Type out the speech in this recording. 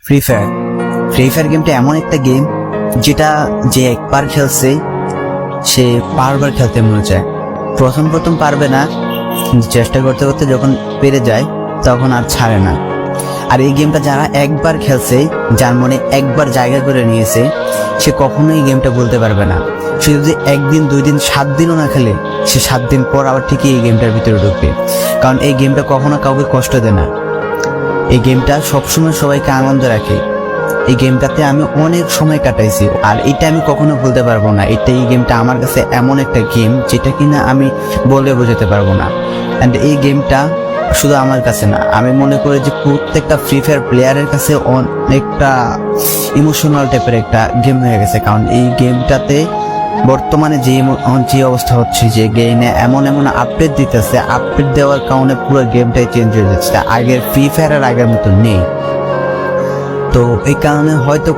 Free fire গেমটা এমন একটা গেম যেটা যে একবার খেলছে সে বারবার খেলতে মনে চায়। প্রথম পারবে না, চেষ্টা করতে করতে যখন পেরে যায় তখন আর ছাড়ে না। আর এই গেমটা যারা একবার খেলছে, যার মনে একবার জায়গা করে নিয়েছে, সে কখনোই এই গেমটা বলতে পারবে না। সে যদি একদিন 2 দিন 7 দিনও না খেলে, সে 7 দিন পর আবার ঠিকই এই গেমটার ভিতরে ঢুকবে। কারণ এই গেমটা কখনো কাউকে কষ্ট দেয় না। এই গেমটা সবসময় সবাইকে আনন্দ রাখে। এই গেমটাতে আমি অনেক সময় কাটাইছি, আর এটা আমি কখনো ভুলতে পারবো না। এই গেমটা আমার কাছে এমন একটা গেম যেটা কিনা আমি বলে বোঝাতে পারবো না। অ্যান্ড এই গেমটা শুধু আমার কাছে না, আমি মনে করি যে প্রত্যেকটা ফ্রি ফায়ার প্লেয়ারের কাছে অনেকটা ইমোশনাল টাইপের একটা গেম হয়ে গেছে। কারণ এই গেমটাতে বর্তমানে যে অবস্থা হচ্ছে, যে গেমে এমন আপডেট দিতেছে, আপডেট দেওয়ার কারণে পুরো গেমটাই চেঞ্জ হয়ে যাচ্ছে। আগের ফ্রি ফায়ার আর আগের মতো নেই। তো এই কারণে হয়তো